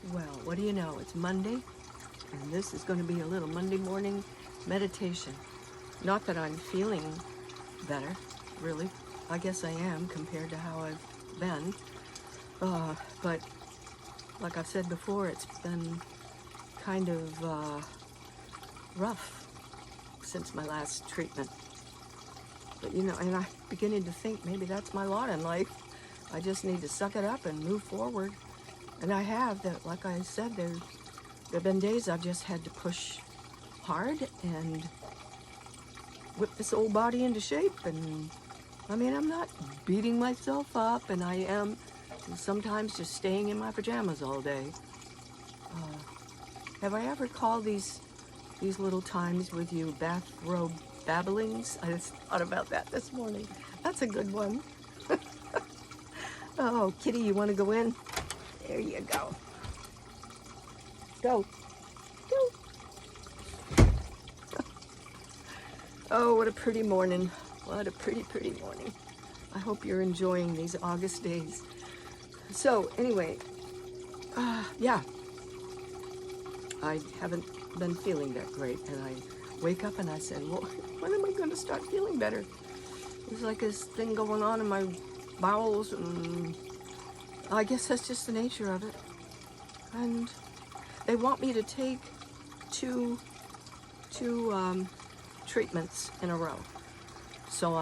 Well, what do you know? It's Monday, and this is going to be a little Monday morning meditation. Not that I'm feeling better, really. I guess I am compared to how I've been. But like I've said before, it's been kind of rough since my last treatment. But and I'm beginning to think maybe that's my lot in life. I just need to suck it up and move forward. And I have. That, like I said, there have been days I've just had to push hard and whip this old body into shape. And I mean, I'm not beating myself up, and I am sometimes just staying in my pajamas all day. Have I ever called these little times with you bathrobe babblings? I just thought about that this morning. That's a good one. Oh, Kitty, you want to go in? There you go. Go. Go. Oh, what a pretty morning. What a pretty, pretty morning. I hope you're enjoying these August days. So, anyway, yeah. I haven't been feeling that great, and I wake up and I said, well, when am I going to start feeling better? There's like this thing going on in my bowels, and I guess that's just the nature of it. And they want me to take two treatments in a row. So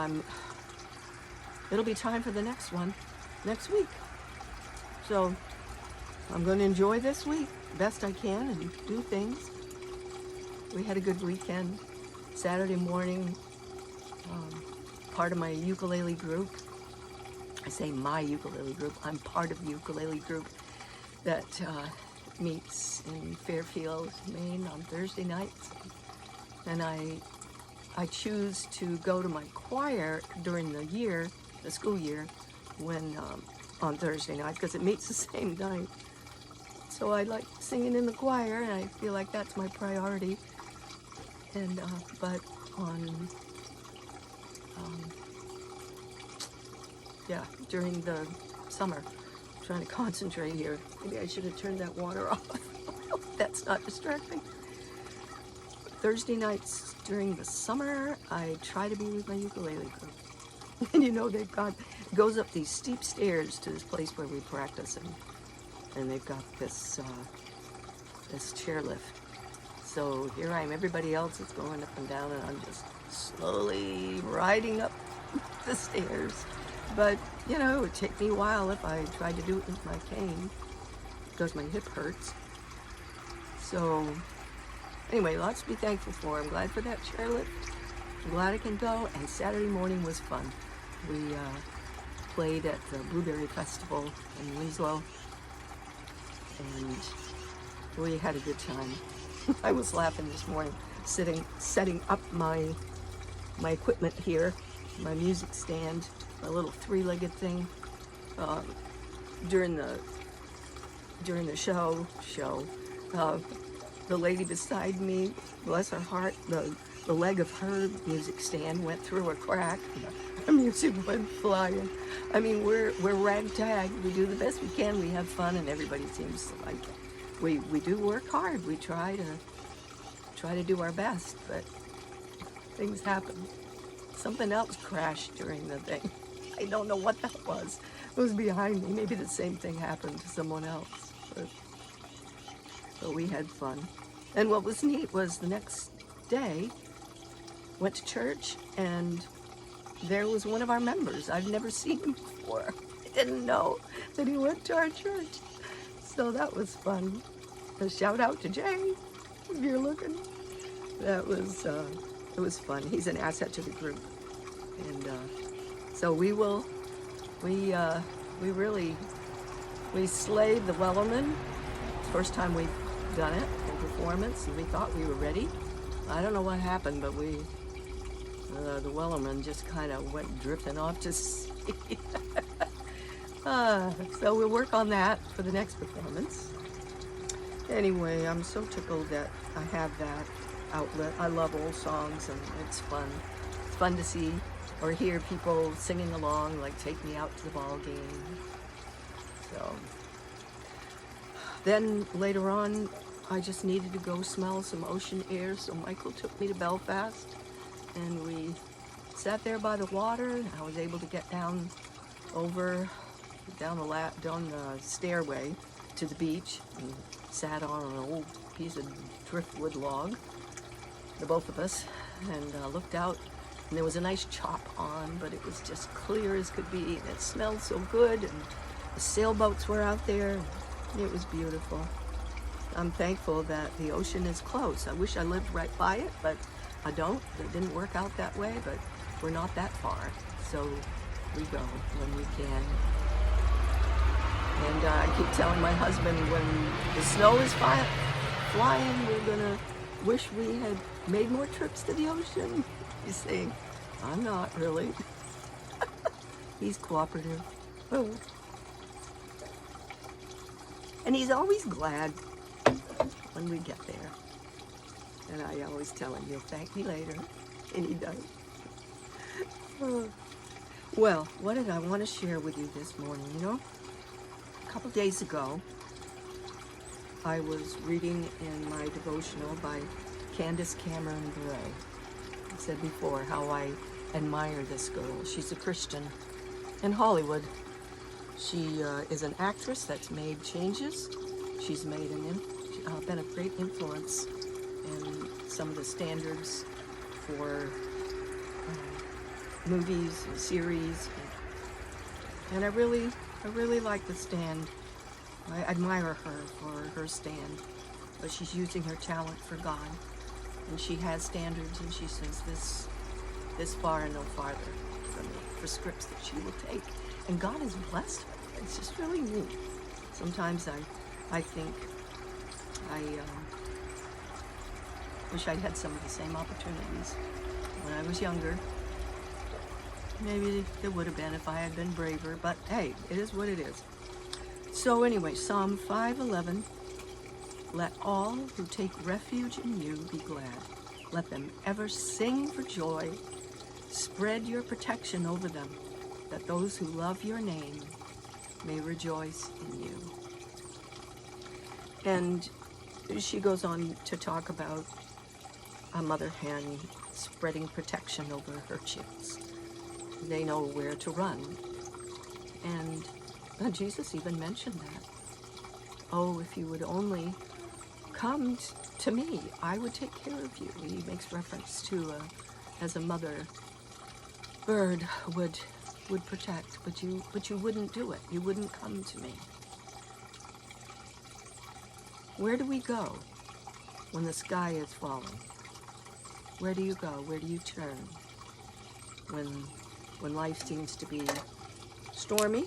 it'll be time for the next one next week. So I'm going to enjoy this week best I can and do things. We had a good weekend. Saturday morning, part of my ukulele group. I say my ukulele group. I'm part of the ukulele group that meets in Fairfield, Maine on Thursday nights. And I choose to go to my choir during the school year, when on Thursday nights, because it meets the same night. So I like singing in the choir, and I feel like that's my priority. And but on during the summer, I'm trying to concentrate here. Maybe I should have turned that water off. That's not distracting. Thursday nights during the summer, I try to be with my ukulele group. And they've got, it goes up these steep stairs to this place where we practice, and they've got this chairlift. So here I am, everybody else is going up and down, and I'm just slowly riding up the stairs. But, it would take me a while if I tried to do it with my cane, because my hip hurts. So, anyway, lots to be thankful for. I'm glad for that chairlift. I'm glad I can go, and Saturday morning was fun. We played at the Blueberry Festival in Winslow, and we had a good time. I was laughing this morning, setting up my equipment here, my music stand, my little three-legged thing. During the show, the lady beside me, bless her heart, the leg of her music stand went through a crack. Her music went flying. I mean, we're ragtag. We do the best we can. We have fun, and everybody seems to like it. We do work hard. We try to do our best, but things happen. Something else crashed during the thing. I don't know what that was. It was behind me. Maybe the same thing happened to someone else. But we had fun. And what was neat was the next day, went to church, and there was one of our members. I've never seen him before. I didn't know that he went to our church. So that was fun. A shout out to Jay, if you're looking. It was fun. He's an asset to the group. And so we slayed the Wellerman. First time we've done it in performance, and we thought we were ready. I don't know what happened, but the Wellerman just kind of went drifting off to sea. So we'll work on that for the next performance. Anyway, I'm so tickled that I have that outlet. I love old songs, and it's fun. It's fun to see or hear people singing along, like Take Me Out to the Ball Game. So Then later on, I just needed to go smell some ocean air, so Michael took me to Belfast, and we sat there by the water, and I was able to get down the stairway to the beach, and sat on an old piece of driftwood log, the both of us, and looked out, and there was a nice chop on, but it was just clear as could be, and it smelled so good, and the sailboats were out there. It was beautiful. I'm thankful that the ocean is close. I wish I lived right by it, but I don't. It didn't work out that way, but we're not that far, so we go when we can. And I keep telling my husband, when the snow is flying, we're gonna wish we had made more trips to the ocean. He's saying, I'm not really. He's cooperative. Oh. And he's always glad when we get there. And I always tell him, you'll thank me later. And he does. Oh. Well, what did I want to share with you this morning? You know, a couple days ago, I was reading in my devotional by Candace Cameron Bure. I said before how I admire this girl. She's a Christian in Hollywood. She is an actress that's made changes. She's made been a great influence in some of the standards for movies and series, and I really like the stand. I admire her for her stand, but she's using her talent for God, and she has standards, and she says this far and no farther for scripts that she will take, and God has blessed her. It's just really neat. Sometimes I think I wish I'd had some of the same opportunities when I was younger. Maybe there would have been if I had been braver, but hey, it is what it is. So anyway, Psalm 5:11, let all who take refuge in you be glad. Let them ever sing for joy. Spread your protection over them, that those who love your name may rejoice in you. And she goes on to talk about a mother hen spreading protection over her chicks. They know where to run. And Jesus even mentioned that. Oh, if you would only come to me, I would take care of you. He makes reference to as a mother bird would protect, but you wouldn't do it. You wouldn't come to me. Where do we go when the sky is falling? Where do you go? Where do you turn? When life seems to be stormy,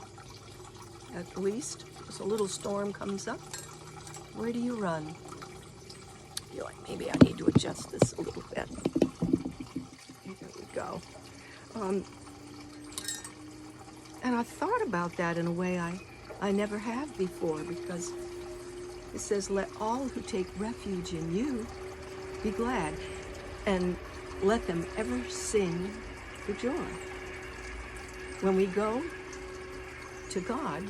at least, as a little storm comes up, where do you run? I feel like maybe I need to adjust this a little bit. There we go. And I thought about that in a way I never have before, because it says, let all who take refuge in you be glad, and let them ever sing for joy. When we go to God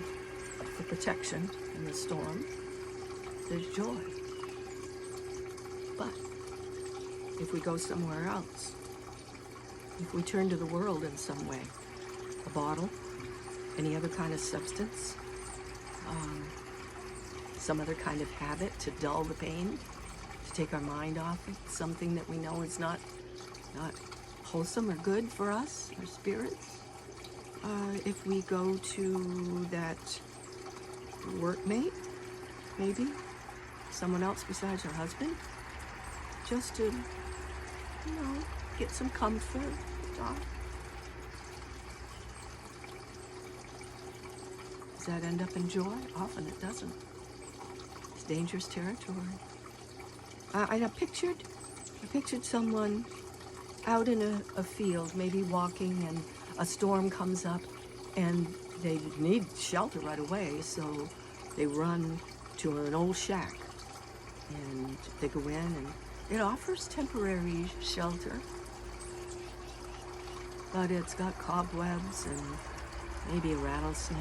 for protection in the storm, there's joy. But if we go somewhere else, if we turn to the world in some way, a bottle, any other kind of substance, some other kind of habit to dull the pain, to take our mind off of something that we know is not wholesome or good for us, our spirits. If we go to that workmate, maybe someone else besides our husband, just to, get some comfort. Does that end up in joy? Often it doesn't. It's dangerous territory. I pictured someone out in a field, maybe walking, and a storm comes up, and they need shelter right away, so they run to an old shack, and they go in, and it offers temporary shelter, but it's got cobwebs and maybe a rattlesnake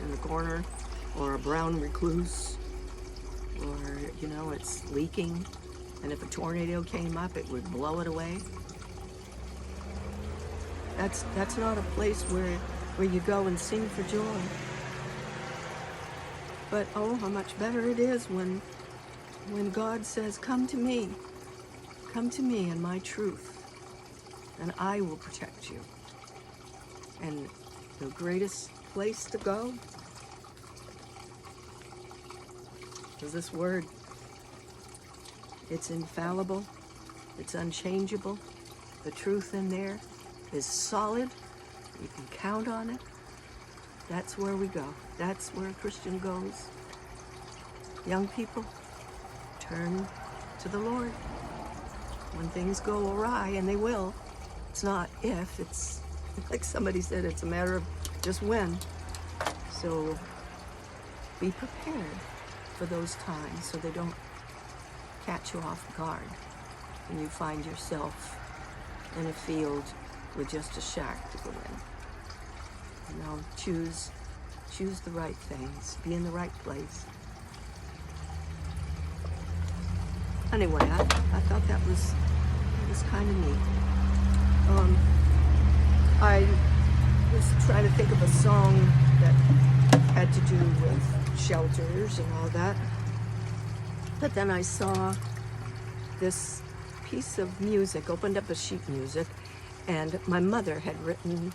in the corner. or a brown recluse, or, it's leaking, and if a tornado came up, it would blow it away. That's not a place where you go and sing for joy. But oh, how much better it is when God says, come to me in my truth, and I will protect you. And the greatest place to go is this word. It's infallible, it's unchangeable. The truth in there is solid. You can count on it. That's where we go. That's where a Christian goes. Young people, turn to the Lord. When things go awry, and they will, it's not if, it's like somebody said, it's a matter of just when. So be prepared for those times so they don't catch you off guard and you find yourself in a field with just a shack to go in. Choose the right things. Be in the right place. Anyway, I thought that was kind of neat. I was trying to think of a song that had to do with shelters and all that. But then I saw this piece of music, opened up a sheet music, and my mother had written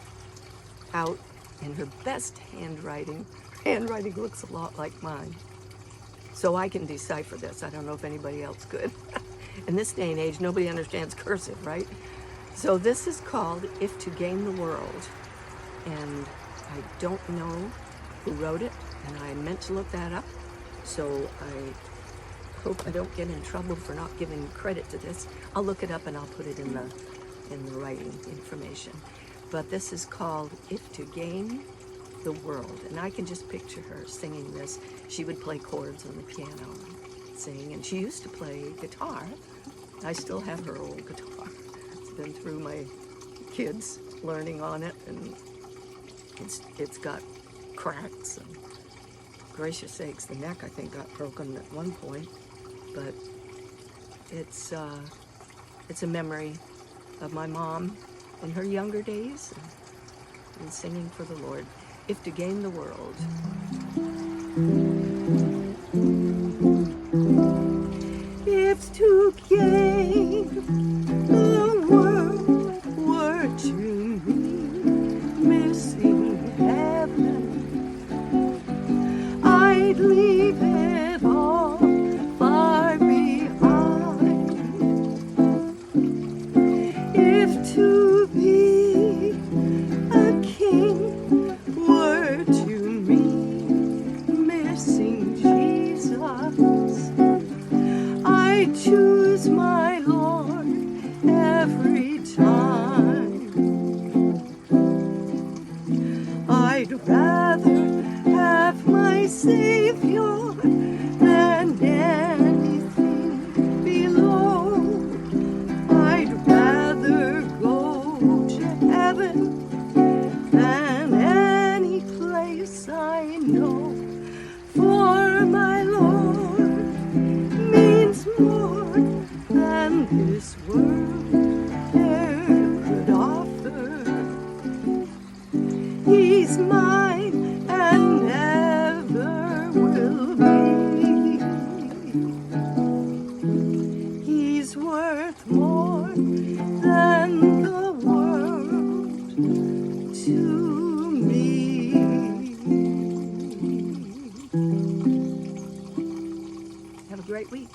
out in her best handwriting. Handwriting looks a lot like mine. So I can decipher this. I don't know if anybody else could. In this day and age, nobody understands cursive, right? So this is called If to Gain the World. And I don't know who wrote it, and I meant to look that up. So I hope I don't get in trouble for not giving credit to this. I'll look it up and I'll put it in the writing information. But this is called If to Gain the World. And I can just picture her singing this. She would play chords on the piano and sing. And she used to play guitar. I still have her old guitar. It's been through my kids learning on it, and it's got cracks. And gracious sakes, the neck I think got broken at one point. But it's a memory of my mom in her younger days and singing for the Lord. If to gain the world. If to gain the world were to me missing heaven, I'd leave it all far behind. If to be a king to me, missing Jesus, I choose my Lord every time. I'd rather have my Savior than anything below. I'd rather go to heaven than any place I know, for my Lord means more than this world e'er could offer. He's mine and never will be. He's worth more than the world to me. Have a great week.